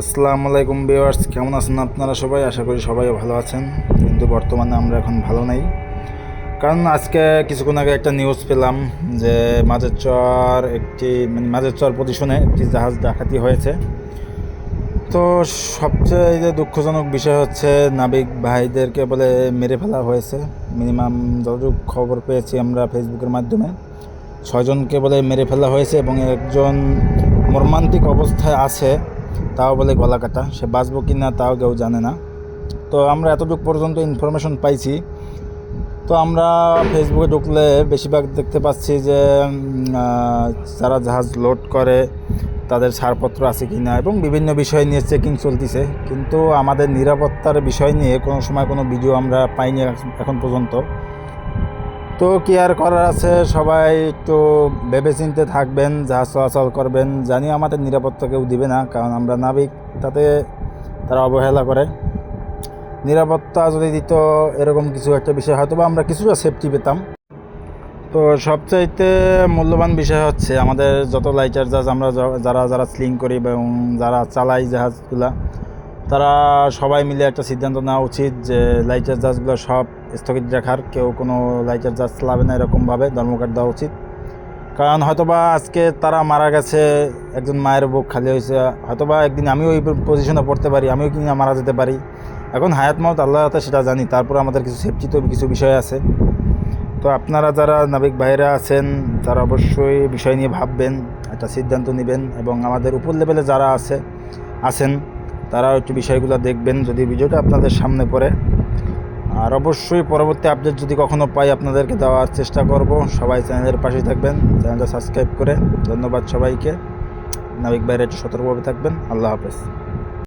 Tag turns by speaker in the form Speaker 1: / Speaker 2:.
Speaker 1: আসসালামু আলাইকুম ভিউয়ার্স, কেমন আছেন আপনারা সবাই? আশা করি সবাই ভালো আছেন, কিন্তু বর্তমানে আমরা এখন ভালো নাই। কারণ আজকে কিছুক্ষণ আগে একটা নিউজ পেলাম যে মাঝের চর পজিশনে একটি জাহাজ ডাকাতি হয়েছে। তো সবচেয়ে যে দুঃখজনক বিষয় হচ্ছে নাবিক ভাইদেরকে বলে মেরে ফেলা হয়েছে। মিনিমাম যতটুকু খবর পেয়েছি আমরা ফেসবুকের মাধ্যমে 6জনকে বলে মেরে ফেলা হয়েছে এবং একজন মর্মান্তিক অবস্থায় আছে, তাও বলে গলা কাটা। সে বাঁচবো কি না তাও কেউ জানে না। তো আমরা এতটুকু পর্যন্ত ইনফরমেশন পাইছি। তো আমরা ফেসবুকে ঢুকলে বেশিরভাগ দেখতে পাচ্ছি যে যারা জাহাজ লোড করে তাদের ছাড়পত্র আছে কি না এবং বিভিন্ন বিষয় নিয়ে চেকিং চলতেছে, কিন্তু আমাদের নিরাপত্তার বিষয় নিয়ে কোনো সময় কোনো ভিডিও আমরা পাইনি এখন পর্যন্ত। তো কি আর করার আছে, সবাই একটু ভেবেচিন্তে থাকবেন, জাহাজ চলাচল করবেন। জানি আমাদের নিরাপত্তা কেউ দিবে না, কারণ আমরা নাবিক, তাতে তারা অবহেলা করে। নিরাপত্তা যদি দিত এরকম কিছু একটা বিষয় হয়তো বা আমরা কিছুটা সেফটি পেতাম। তো সবচাইতে মূল্যবান বিষয় হচ্ছে আমাদের যত লাইটার জাহাজ আমরা যারা স্লিং করি এবং যারা চালাই জাহাজগুলা, তারা সবাই মিলে একটা সিদ্ধান্ত নেওয়া উচিত যে লাইটার জাহাজগুলো সব স্থগিত রাখার। কেউ কোনো লাইটার জাহাজ চালাবে না এরকমভাবে ধর্মঘট দেওয়া উচিত। কারণ হয়তোবা আজকে তারা মারা গেছে, একজন মায়ের বুক খালি হয়েছে, হয়তোবা একদিন আমিও ওই পজিশনে পড়তে পারি, আমিও কিনা মারা যেতে পারি। এখন হায়াত মত আল্লাহ হাতে সেটা জানি, তারপর আমাদের কিছু সেফটি তো কিছু বিষয় আছে। তো আপনারা যারা নাবিক ভাইরা আছেন তারা অবশ্যই বিষয় নিয়ে ভাববেন, একটা সিদ্ধান্ত নেবেন এবং আমাদের উপর লেভেলে যারা আছেন তারাও একটু বিষয়গুলো দেখবেন যদি ভিডিওটা আপনাদের সামনে পড়ে। আর অবশ্যই পরবর্তী আপডেট যদি কখনো পাই আপনাদেরকে দেওয়ার চেষ্টা করব। সবাই চ্যানেলের পাশে থাকবেন, চ্যানেলটা সাবস্ক্রাইব করে। ধন্যবাদ সবাইকে। নাবিক ভাইরা একটু সতর্কভাবে থাকবেন। আল্লাহ হাফেজ।